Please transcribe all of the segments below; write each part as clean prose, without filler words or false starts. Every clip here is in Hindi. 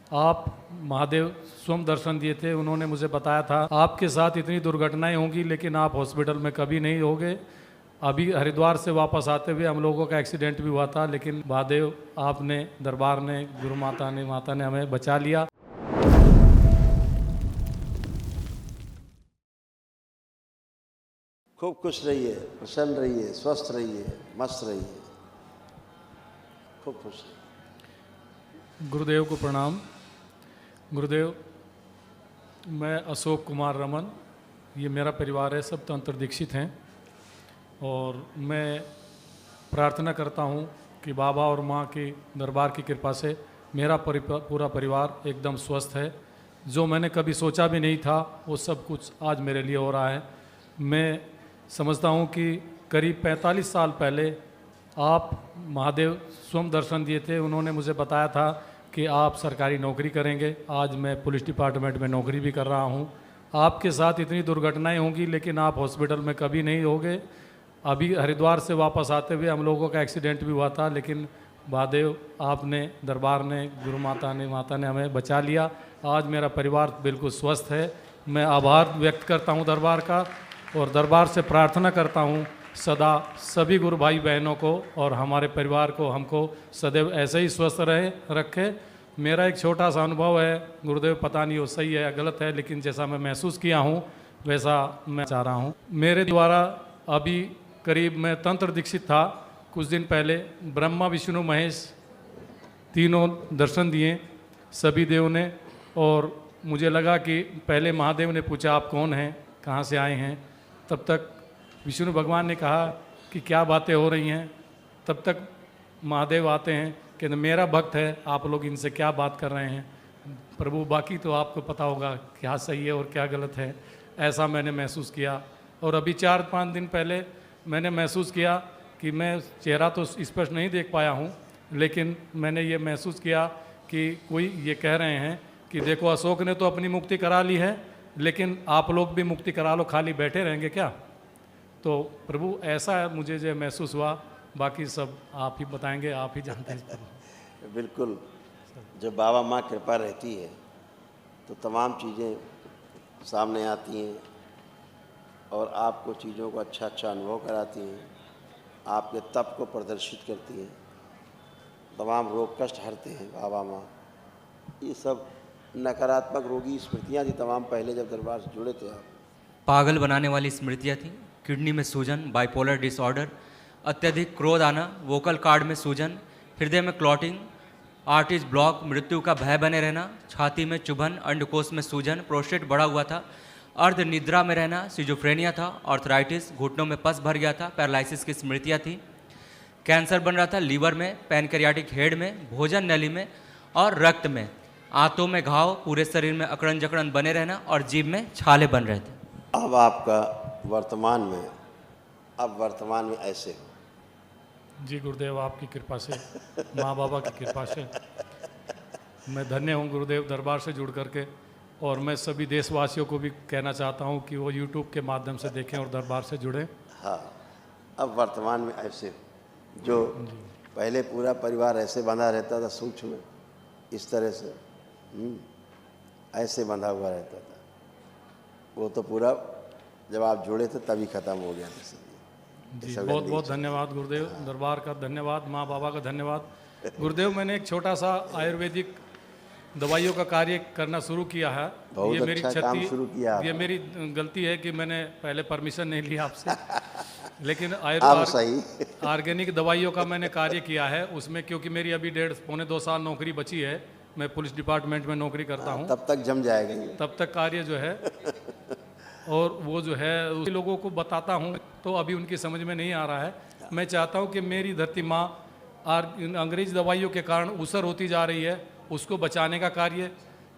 आप महादेव स्वयं दर्शन दिए थे, उन्होंने मुझे बताया था आपके साथ इतनी दुर्घटनाएं होंगी लेकिन आप हॉस्पिटल में कभी नहीं होगे। अभी हरिद्वार से वापस आते हुए हम लोगों का एक्सीडेंट भी हुआ था, लेकिन महादेव आपने, दरबार ने, गुरु माता ने हमें बचा लिया। खूब खुश रहिए, प्रसन्न रहिए, स्वस्थ रहिए, मस्त रहिए, खूब खुश रहिए। गुरुदेव को प्रणाम। गुरुदेव, मैं अशोक कुमार रमन, ये मेरा परिवार है, सब तंत्र दीक्षित हैं और मैं प्रार्थना करता हूँ कि बाबा और माँ की दरबार की कृपा से मेरा पूरा परिवार एकदम स्वस्थ है। जो मैंने कभी सोचा भी नहीं था वो सब कुछ आज मेरे लिए हो रहा है। मैं समझता हूँ कि करीब 45 साल पहले आप महादेव स्वयं दर्शन दिए थे, उन्होंने मुझे बताया था कि आप सरकारी नौकरी करेंगे। आज मैं पुलिस डिपार्टमेंट में नौकरी भी कर रहा हूँ। आपके साथ इतनी दुर्घटनाएं होंगी लेकिन आप हॉस्पिटल में कभी नहीं होगे। अभी हरिद्वार से वापस आते हुए हम लोगों का एक्सीडेंट भी हुआ था, लेकिन महादेव आपने, दरबार ने, गुरु माता ने हमें बचा लिया। आज मेरा परिवार बिल्कुल स्वस्थ है। मैं आभार व्यक्त करता हूँ दरबार का और दरबार से प्रार्थना करता हूँ सदा सभी गुरु भाई बहनों को और हमारे परिवार को, हमको सदैव ऐसे ही स्वस्थ रखे। मेरा एक छोटा सा अनुभव है गुरुदेव, पता नहीं वो सही है या गलत है, लेकिन जैसा मैं महसूस किया हूँ वैसा मैं चाह रहा हूँ। मेरे द्वारा अभी करीब, मैं तंत्र दीक्षित था, कुछ दिन पहले ब्रह्मा विष्णु महेश तीनों दर्शन दिए सभी देव ने, और मुझे लगा कि पहले महादेव ने पूछा आप कौन हैं, कहाँ से आए हैं। तब तक विष्णु भगवान ने कहा कि क्या बातें हो रही हैं। तब तक महादेव आते हैं कि मेरा भक्त है, आप लोग इनसे क्या बात कर रहे हैं। प्रभु, बाकी तो आपको पता होगा क्या सही है और क्या गलत है। ऐसा मैंने महसूस किया। और अभी 4-5 दिन पहले मैंने महसूस किया कि मैं चेहरा तो स्पष्ट नहीं देख पाया हूँ, लेकिन मैंने ये महसूस किया कि कोई ये कह रहे हैं कि देखो अशोक ने तो अपनी मुक्ति करा ली है, लेकिन आप लोग भी मुक्ति करा लो, खाली बैठे रहेंगे क्या। तो प्रभु, ऐसा मुझे जो महसूस हुआ, बाकी सब आप ही बताएंगे, आप ही जानते हैं। बिल्कुल, जब बाबा माँ कृपा रहती है तो तमाम चीज़ें सामने आती हैं और आपको चीज़ों को अच्छा अनुभव कराती हैं, आपके तप को प्रदर्शित करती हैं, तमाम रोग कष्ट हरते हैं बाबा माँ। ये सब नकारात्मक रोगी स्मृतियाँ थी तमाम, पहले जब दरबार से जुड़े थे आप। पागल बनाने वाली स्मृतियाँ थी, किडनी में सूजन, बाइपोलर डिसऑर्डर, अत्यधिक क्रोध आना, वोकल कार्ड में सूजन, हृदय में क्लॉटिंग, आर्टरीज ब्लॉक, मृत्यु का भय बने रहना, छाती में चुभन, अंडकोश में सूजन, प्रोस्टेट बढ़ा हुआ था, अर्ध निद्रा में रहना, सिजोफ्रेनिया था, आर्थराइटिस, घुटनों में पस भर गया था, पैरालिसिस की स्मृतियाँ थी, कैंसर बन रहा था लीवर में, पैनक्रियाटिक हेड में, भोजन नली में और रक्त में, आंतों में घाव, पूरे शरीर में अकड़न जकड़न बने रहना और जीभ में छाले बन रहे थे। अब आपका वर्तमान में ऐसे हो। जी गुरुदेव, आपकी कृपा से, माँ बाबा की कृपा से मैं धन्य हूँ गुरुदेव, दरबार से जुड़ करके। और मैं सभी देशवासियों को भी कहना चाहता हूँ कि वो यूट्यूब के माध्यम से देखें और दरबार से जुड़ें। हाँ, अब वर्तमान में ऐसे हो। जो पहले पूरा परिवार ऐसे बंधा रहता था, सूक्ष्म इस तरह से ऐसे बंधा हुआ रहता था, वो तो पूरा जब आप जुड़े थे तभी खत्म हो गया था। जी, बहुत बहुत धन्यवाद गुरुदेव, दरबार का धन्यवाद, माँ बाबा का धन्यवाद। गुरुदेव, मैंने एक छोटा सा आयुर्वेदिक दवाइयों का कार्य करना शुरू किया है। ये मेरी ये मेरी गलती है कि मैंने पहले परमिशन नहीं लिया आपसे, लेकिन ऑर्गेनिक दवाइयों का मैंने कार्य किया है उसमें, क्योंकि मेरी अभी 1.5-2 साल नौकरी बची है। मैं पुलिस डिपार्टमेंट में नौकरी करता हूँ। तब तक जम जाएगा, तब तक कार्य जो है और वो जो है उन लोगों को बताता हूँ तो अभी उनकी समझ में नहीं आ रहा है। मैं चाहता हूँ कि मेरी धरती माँ अंग्रेज दवाइयों के कारण उसर होती जा रही है, उसको बचाने का कार्य,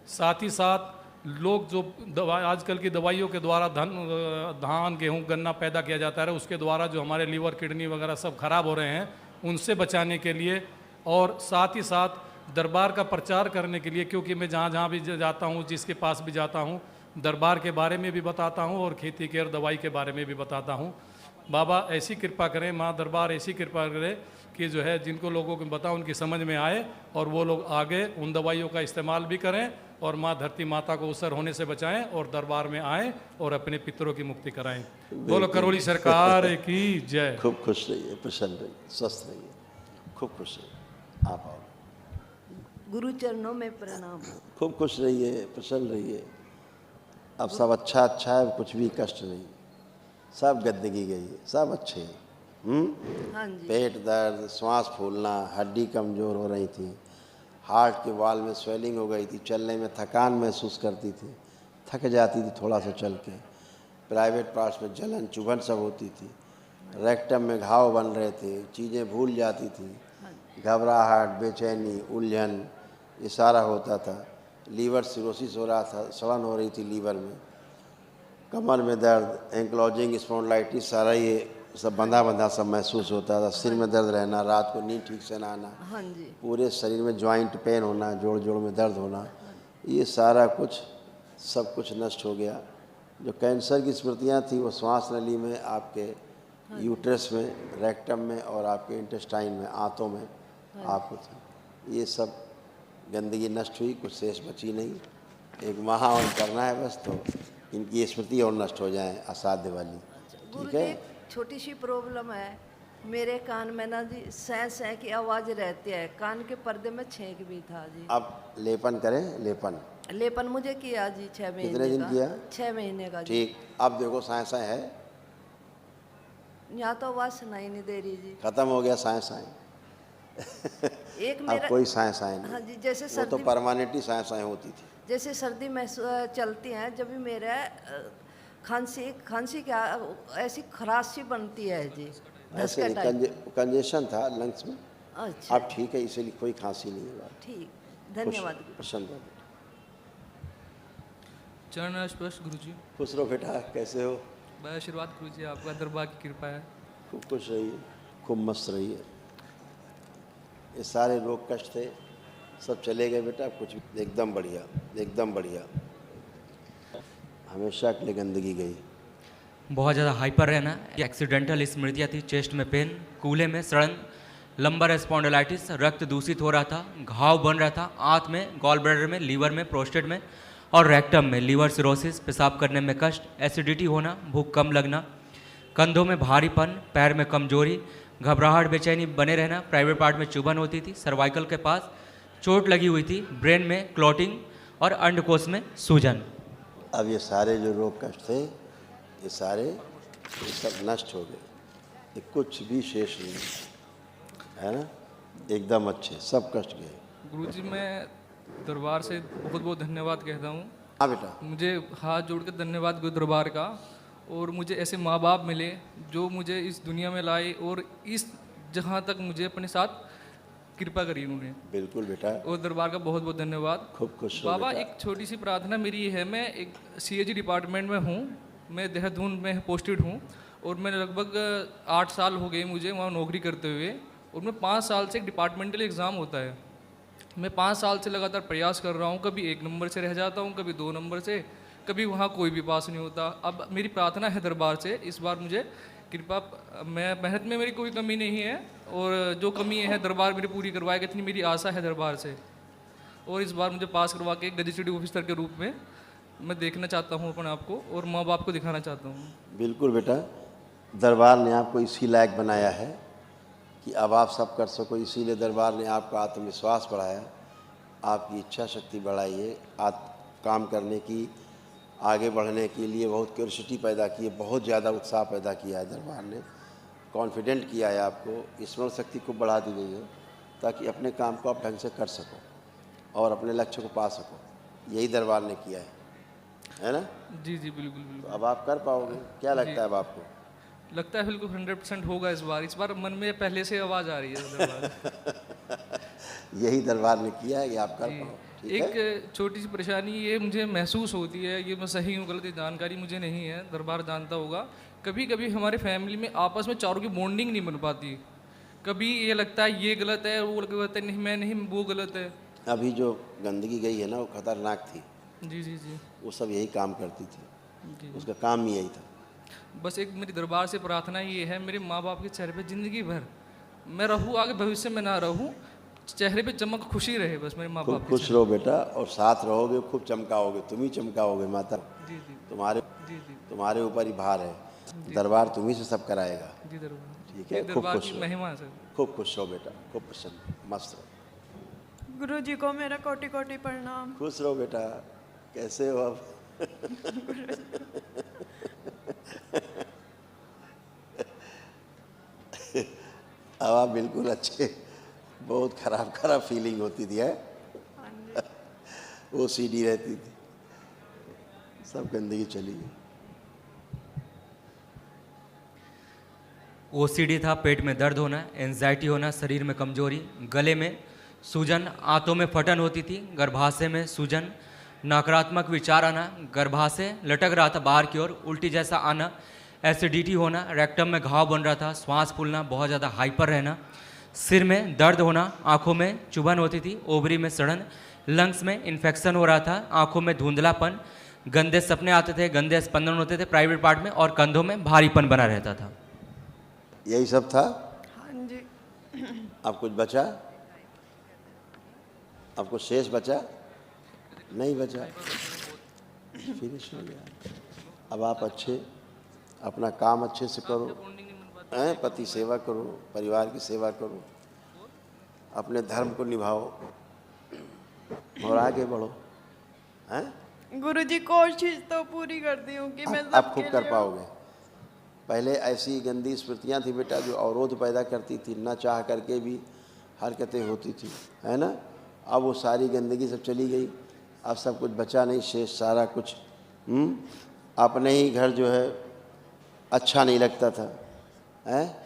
साथ ही साथ लोग जो आजकल की दवाइयों के द्वारा धान गेहूँ गन्ना पैदा किया जाता है, उसके द्वारा जो हमारे लीवर किडनी वगैरह सब खराब हो रहे हैं, उनसे बचाने के लिए और साथ ही साथ दरबार का प्रचार करने के लिए, क्योंकि मैं जहाँ भी जाता हूँ, जिसके पास भी जाता हूँ, दरबार के बारे में भी बताता हूँ और खेती केयर दवाई के बारे में भी बताता हूँ। बाबा ऐसी कृपा करें, माँ दरबार ऐसी कृपा करे कि जो है जिनको लोगों को बताओ उनकी समझ में आए और वो लोग आगे उन दवाइयों का इस्तेमाल भी करें और माँ धरती माता को उसर होने से बचाएं और दरबार में आएँ और अपने पितरों की मुक्ति कराएं। बोलो करोली सरकार की जय। खूब खुश रहिए, प्रसन्न रहिए, स्वस्थ रहिए, खूब खुश रहिए। आप आओ। गुरु चरणों में प्रणाम। खूब खुश रहिए, प्रसन्न रहिए। अब सब अच्छा अच्छा है, कुछ भी कष्ट नहीं, सब गंदगी गई है, सब अच्छे हैं। हाँ जी। पेट दर्द, श्वास फूलना, हड्डी कमज़ोर हो रही थी, हार्ट के वाल में स्वेलिंग हो गई थी, चलने में थकान महसूस करती थी, थक जाती थी थोड़ा सा चल के, प्राइवेट पार्ट्स में जलन चुभन सब होती थी, रेक्टम में घाव बन रहे थे, चीज़ें भूल जाती थी, घबराहट, बेचैनी, उलझन, ये सारा होता था। लीवर सिरोसिस हो रहा था, सड़न हो रही थी लीवर में, कमर में दर्द, एंक्लोजिंग स्पॉन्डिलाइटिस, सारा ये सब बंधा बंधा सब महसूस होता था। सिर में दर्द रहना, रात को नींद ठीक से ना आना, हाँ जी। पूरे शरीर में जॉइंट पेन होना, जोड़ जोड़ में दर्द होना, ये सारा कुछ सब कुछ नष्ट हो गया। जो कैंसर की स्मृतियाँ थी वो श्वास नली में, आपके यूट्रस में, रेक्टम में और आपके इंटेस्टाइन में, आंतों में आपको थी, ये सब गंदगी नष्ट हुई, कुछ शेष बची नहीं। एक महावन करना है बस, तो इनकी स्मृति और नष्ट हो जाए, असाध्य वाली। ठीक है। गुरुजी, छोटी सी प्रॉब्लम है, मेरे कान में ना जी सह सह की आवाज़ रहती है, कान के पर्दे में छेंक भी था जी। अब लेपन करें, लेपन लेपन मुझे किया जी 6 महीने कितने दिन का। किया? 6 महीने का जी। ठीक। अब देखो साए साए है, यहाँ तो आवाज़ सुनाई नहीं दे रही जी। खत्म हो गया साए साए। एक अब मेरा कोई साए साए हाँ नहीं, जी, जैसे वो तो सर्दी परमानेंटली साए साए होती थी। जैसे सर्दी में चलती हैं, जब भी मेरा खांसी खांसी क्या ऐसी खराश सी बनती है जी, ऐसे धसका नहीं, टाइप। कंजेशन था लंग्स में। अच्छा अब ठीक है, इसीलिए कोई खांसी नहीं है। ठीक, खुश, धन्यवाद गुरु। प्रसन्न रहो बेटा। चरण स्पर्श गुरु जी। खुश रहो बेटा, कैसे हो? बड़ा आशीर्वाद गुरु जी, आपका दरबार की कृपा है। खूब खुश रहिए, खूब मस्त रहिए। ये सारे रोग कष्ट थे, सब चले गए बेटा, कुछ एकदम बढ़िया, एकदम बढ़िया। हमेशा के लिए गंदगी गई। बहुत ज़्यादा हाइपर रहना, एक्सीडेंटल स्मृतियाँ थी, चेस्ट में पेन, कूल्हे में सड़न, लंबर स्पॉन्डिलाइटिस, रक्त दूषित हो रहा था, घाव बन रहा था, आंत में, गॉल ब्लैडर में, लीवर में, प्रोस्टेट में और रेक्टम में, लीवर सिरोसिस, पेशाब करने में कष्ट, एसिडिटी होना, भूख कम लगना, कंधों में भारीपन, पैर में कमजोरी, घबराहट, बेचैनी बने रहना, प्राइवेट पार्ट में चुभन होती थी, सर्वाइकल के पास चोट लगी हुई थी, ब्रेन में क्लॉटिंग और अंडकोश में सूजन। अब ये सारे जो रोग कष्ट थे, ये सब नष्ट हो गए, ये कुछ भी शेष नहीं है ना, एकदम अच्छे, सब कष्ट गए। गुरु जी, मैं दरबार से बहुत बहुत धन्यवाद कहता हूँ। हाँ बेटा, मुझे हाथ जोड़ के धन्यवाद गुरु दरबार का, और मुझे ऐसे माँ बाप मिले जो मुझे इस दुनिया में लाए और इस जहाँ तक मुझे अपने साथ कृपा करी उन्होंने। बिल्कुल बेटा, और दरबार का बहुत बहुत धन्यवाद। खूब खुश हो बाबा, बेटा। एक छोटी सी प्रार्थना मेरी ये है, मैं एक CAG डिपार्टमेंट में हूँ, मैं देहरादून में पोस्टेड हूँ और मैं लगभग 8 साल हो गए मुझे वहाँ नौकरी करते हुए, और मैं 5 साल से एक डिपार्टमेंटल एग्ज़ाम होता है, मैं 5 साल से लगातार प्रयास कर रहा हूँ, कभी 1 नंबर से रह जाता हूँ, कभी 2 नंबर से, कभी वहाँ कोई भी पास नहीं होता। अब मेरी प्रार्थना है दरबार से, इस बार मुझे कृपा, मैं मेहनत में मेरी कोई कमी नहीं है और जो कमी है दरबार मेरी पूरी करवाएगा, इतनी मेरी आशा है दरबार से। और इस बार मुझे पास करवा के एक गजेटेड ऑफिसर के रूप में मैं देखना चाहता हूँ अपने आप को और माँ बाप को दिखाना चाहता हूँ। बिल्कुल बेटा, दरबार ने आपको इसी लायक बनाया है कि अब आप सब कर सको, इसीलिए दरबार ने आपका आत्मविश्वास बढ़ाया, आपकी इच्छा शक्ति बढ़ाई है, आप काम करने की, आगे बढ़ने के लिए बहुत क्यूरियोसिटी पैदा की है, बहुत ज़्यादा उत्साह पैदा किया है दरबार ने, कॉन्फिडेंट किया है आपको, स्मरण शक्ति को बढ़ा दी गई है ताकि अपने काम को आप ढंग से कर सको और अपने लक्ष्य को पा सको। यही दरबार ने किया है ना? जी जी, बिल्कुल बिल्कुल। तो अब आप कर पाओगे, क्या लगता है अब आपको? लगता है बिल्कुल 100% होगा इस बार मन में पहले से आवाज़ आ रही है दरबार। यही दरबार ने किया है कि आप कर पाओ। ठीक है? एक छोटी सी परेशानी ये मुझे महसूस होती है, ये मैं सही हूँ गलत, जानकारी मुझे नहीं है, दरबार जानता होगा, कभी कभी हमारे फैमिली में आपस में चारों की बॉन्डिंग नहीं बन पाती, कभी ये लगता है ये गलत है, वो गलत है, नहीं मैं नहीं, वो गलत है। अभी जो गंदगी गई है ना, वो खतरनाक थी, जी जी जी वो सब यही काम करती थी, जी। उसका काम ही यही था। बस एक मेरी दरबार से प्रार्थना ये है, मेरे माँ बाप के चेहरे पे ज़िंदगी भर मैं रहूँ, आगे भविष्य में ना रहूँ, चेहरे पे चमक खुशी रहे बस मेरे माँ खूब बाप के खुश रहो बेटा, और साथ रहोगे खूब चमकाओगे, तुम ही चमकाओगे माता। जी जी तुम्हारे जी जी तुम्हारे ऊपर ही भार है, दरबार तुम्ही से सब कराएगा। जी दरबार ठीक है, खूब दरबार खुश की रहो, महिमा है सर। खूब खुश रहो बेटा, खूब प्रसन्न मस्त रहो। गुरु जी को मेरा कोटि कोटि प्रणाम। खुश रहो बेटा, कैसे हो अब? अब आप बिल्कुल अच्छे, बहुत खराब खराब फीलिंग होती थी है, वो सीढ़ी रहती थी, सब गंदगी चली गई। ओसीडी था, पेट में दर्द होना, एंजाइटी होना, शरीर में कमजोरी, गले में सूजन, आंतों में फटन होती थी, गर्भाशय में सूजन, नकारात्मक विचार आना, गर्भाशय लटक रहा था बाहर की ओर, उल्टी जैसा आना, एसिडिटी होना, रेक्टम में घाव बन रहा था, श्वास फूलना, बहुत ज़्यादा हाइपर रहना, सिर में दर्द होना, आंखों में चुभन होती थी, ओवरी में सड़न, लंग्स में इन्फेक्शन हो रहा था, आंखों में धुंधलापन, गंदे सपने आते थे, गंदे स्पंदन होते थे प्राइवेट पार्ट में, और कंधों में भारीपन बना रहता था। यही सब था? हाँ जी। अब कुछ बचा? अब कुछ शेष बचा? नहीं बचा, फिनिश हो गया। अब आप अच्छे अपना काम अच्छे से करो, हैं, पति सेवा करो, परिवार की सेवा करो, अपने धर्म को निभाओ और आगे बढ़ो, हैं? गुरु जी कोशिश तो पूरी करती हूँ कि मैं आप सबके खूब कर लिए- पाओगे। पहले ऐसी गंदी स्मृतियाँ थी बेटा जो अवरोध पैदा करती थी, न चाह करके भी हरकतें होती थी, है ना? अब वो सारी गंदगी सब चली गई, अब सब कुछ बचा नहीं, शेष सारा कुछ अपने ही घर जो है अच्छा नहीं लगता था, हैं?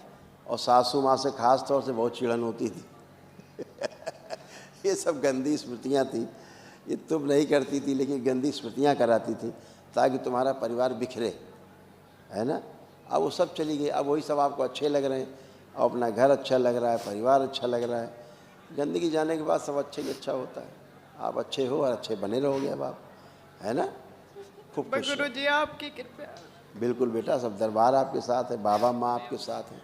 और सासू माँ से खास तौर से बहुत चिड़न होती थी। ये सब गंदी स्मृतियाँ थी, ये तुम नहीं करती थी लेकिन गंदी स्मृतियाँ कराती थी ताकि तुम्हारा परिवार बिखरे, है ना? अब वो सब चली गई, अब वही सब आपको अच्छे लग रहे हैं, और अपना घर अच्छा लग रहा है, परिवार अच्छा लग रहा है। गंदगी जाने के बाद सब अच्छा ही अच्छा होता है। आप अच्छे हो और अच्छे बने रहोगे अब आप, है ना? खूब खुश गुरु रहो। जी आपकी कृपा। बिल्कुल बेटा, सब दरबार आपके साथ है, बाबा माँ आपके साथ है।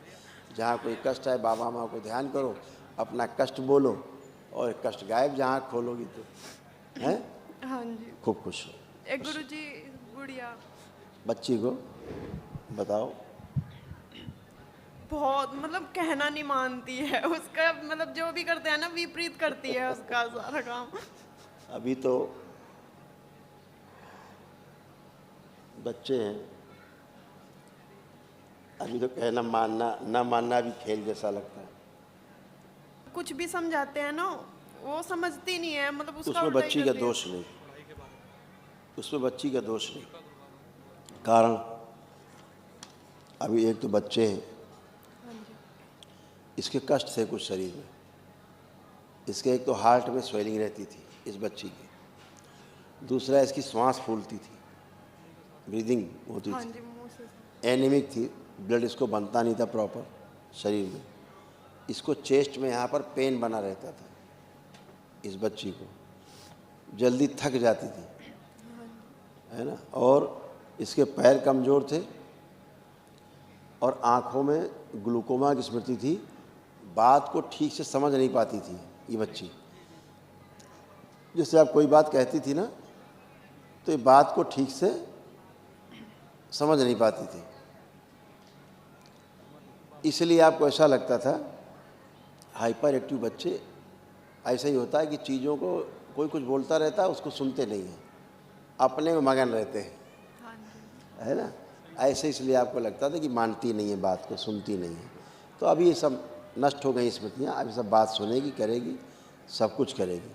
जहाँ कोई कष्ट है बाबा माँ को ध्यान करो, अपना कष्ट बोलो, और कष्ट गायब जहाँ खोलोगी तो, हैं? हाँ जी। खूब खुश हो। एक गुरु जी गुड़िया बच्ची को बताओ। बहुत मतलब कहना नहीं मानती है, उसका मतलब जो भी करते हैं ना विपरीत करती है उसका सारा काम। अभी तो बच्चे हैं, अभी तो कहना मानना ना मानना भी खेल जैसा लगता है। कुछ भी समझाते हैं ना वो समझती नहीं है, मतलब उसका उसमें उल्टा ही बच्ची का करती है। दोष नहीं, उसमें बच्ची का दोष नहीं। कारण अभी एक तो बच्चे हैं, इसके कष्ट थे कुछ शरीर में, इसके एक तो हार्ट में स्वेलिंग रहती थी इस बच्ची की, दूसरा इसकी श्वास फूलती थी, ब्रीदिंग होती हाँ थी, जी, मुंह से। एनीमिक थी, ब्लड इसको बनता नहीं था प्रॉपर शरीर में, इसको चेस्ट में यहाँ पर पेन बना रहता था, इस बच्ची को जल्दी थक जाती थी, है ना? और इसके पैर कमज़ोर थे और आँखों में ग्लूकोमा की स्मृति थी, बात को ठीक से समझ नहीं पाती थी ये बच्ची। जैसे आप कोई बात कहती थी ना तो ये बात को ठीक से समझ नहीं पाती थी, इसलिए आपको ऐसा लगता था हाइपर एक्टिव बच्चे ऐसा ही होता है कि चीज़ों को कोई कुछ बोलता रहता है उसको सुनते नहीं हैं, अपने में मगन रहते हैं, है ना? ऐसे इसलिए आपको लगता था कि मानती नहीं है बात को, सुनती नहीं है। तो अभी ये सब नष्ट हो गई स्मृतियाँ, अभी सब बात सुनेगी, करेगी, सब कुछ करेगी।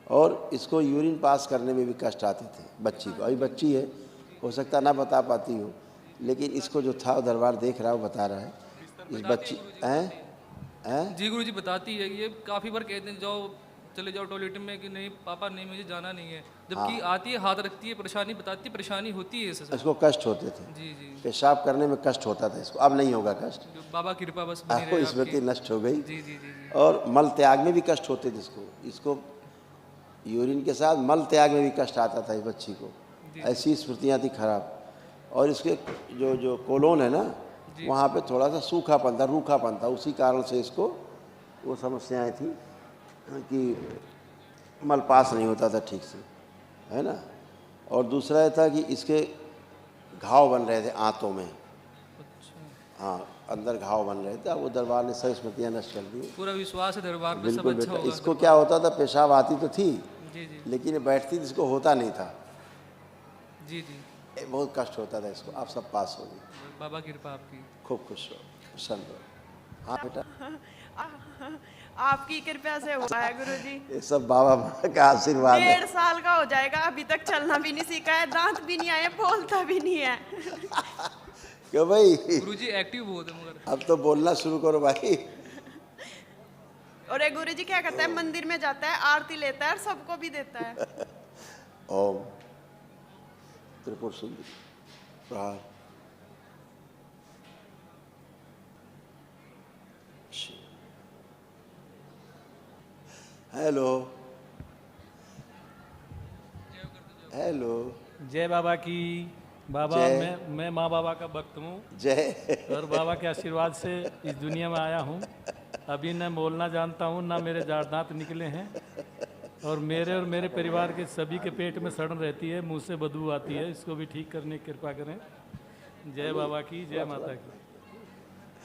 और इसको यूरिन पास करने में भी कष्ट आते थे बच्ची को, अभी बच्ची है, हो सकता ना बता पाती हो, लेकिन इसको जो था वो दरबार देख रहा हो, बता रहा है। इस बच्ची हैं जी गुरु जी बताती है, ये काफ़ी बार कहते हैं जाओ चले जाओ टॉयलेट में कि नहीं पापा नहीं मुझे जाना नहीं है, जबकि आती है हाथ रखती है, परेशानी बताती है, परेशानी होती है इससे। इसको कष्ट होते थे, जी जी पेशाब करने में कष्ट होता था इसको, अब नहीं होगा कष्ट, जो बाबा की कृपा बस बनी आपको रहे स्मृति आपकी। नष्ट हो गई। जी जी जी जी और मल त्याग में भी कष्ट होते थे इसको यूरिन के साथ मल त्याग में भी कष्ट आता था इस बच्ची को, ऐसी स्मृतियाँ थी खराब। और इसके जो जो कोलोन है ना, वहाँ पे थोड़ा सा सूखापन था, रूखापन था, उसी कारण से इसको वो समस्याएं थी कि मल पास नहीं होता था ठीक से, है ना। और दूसरा ये था कि इसके घाव बन रहे थे आंतों में। हाँ, अंदर घाव बन रहे थे। अब वो दरबार ने सही स्मृतियाँ नष्ट कर दी। पूरा विश्वास है दरबार पे सब बिल्कुल अच्छा बेटा, होगा। इसको क्या होता था, पेशाब आती तो थी जी जी लेकिन ये बैठती थी, इसको होता नहीं था। जी जी। ये बहुत कष्ट होता था इसको। आप सब पास हो गए, बाबा की कृपा आपकी। खूब खुश रहो, प्रसन्न रहो। हाँ बेटा, आपकी कृपा से हुआ है गुरुजी। ये सब बाबा का आशीर्वाद है। 1.5 साल का हो जाएगा, अभी तक चलना भी नहीं सीखा है, दांत भी नहीं आए, बोलता भी नहीं है। क्यों भाई, गुरुजी एक्टिव बहुत है मगर। अब तो बोलना शुरू करो भाई। और ये गुरुजी क्या करता है, मंदिर में जाता है, आरती लेता है और सबको भी देता है। ओम त्रिपुर सुंदरी प्रहार। हेलो हेलो, जय बाबा की। बाबा जय। मैं माँ बाबा का भक्त हूँ जय। और बाबा के आशीर्वाद से इस दुनिया में आया हूँ। अभी न बोलना जानता हूँ, ना मेरे दांत निकले हैं, और मेरे परिवार के सभी के पेट में सड़न रहती है, मुंह से बदबू आती है। इसको भी ठीक करने की कृपा करें। जय बाबा की, जय माता की।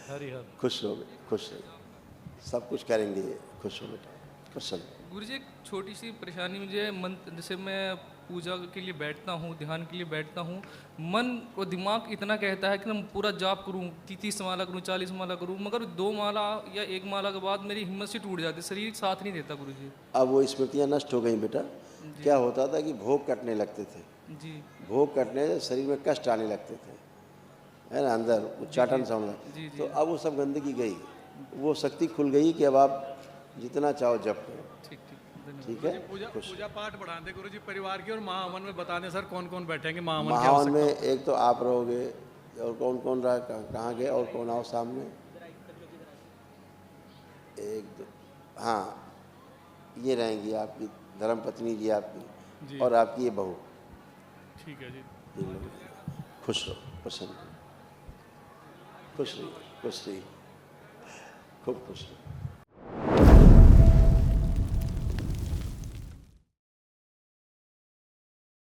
हरि हर। खुश रहो बेटा, खुश रहो, सब कुछ करेंगे, खुश हो बेटा, प्रसन्न। गुरुजी एक छोटी सी परेशानी मुझे है, मन जैसे मैं पूजा के लिए बैठता हूँ, ध्यान के लिए बैठता हूँ, मन और दिमाग इतना कहता है कि मैं पूरा जाप करूँ, 30 माला करूँ, 40 माला करूँ, मगर 2 माला या 1 माला के बाद मेरी हिम्मत से टूट जाती है, शरीर साथ नहीं देता गुरुजी। अब वो स्मृतियाँ नष्ट हो गई बेटा। क्या होता था कि भोग कटने लगते थे, जी भोग कटने से शरीर में कष्ट आने लगते थे, है ना, अंदर उच्चाटन सा होना। जी, जी। तो अब वो सब गंदगी गई, वो शक्ति खुल गई कि अब आप जितना चाहो जप करो। ठीक ठीक धन्यवाद। ठीक है, खुश। पूजा पाठ बढ़ा दें गुरु जी परिवार की, और महाहवन में बता दें सर कौन कौन बैठेंगे महाहवन की महावन में आवश्यकता। एक तो आप रहोगे, और कौन कौन रहा, कहाँ गए, और कौन आओ सामने, एक दो, हाँ, ये रहेंगी आपकी धर्मपत्नी जी आपकी, और आपकी ये बहू। ठीक है जी। तीन लोग। खुश रहो, प्रसन्न रहो, खुश रहिए, खुश रहिए, खूब खुश रहो।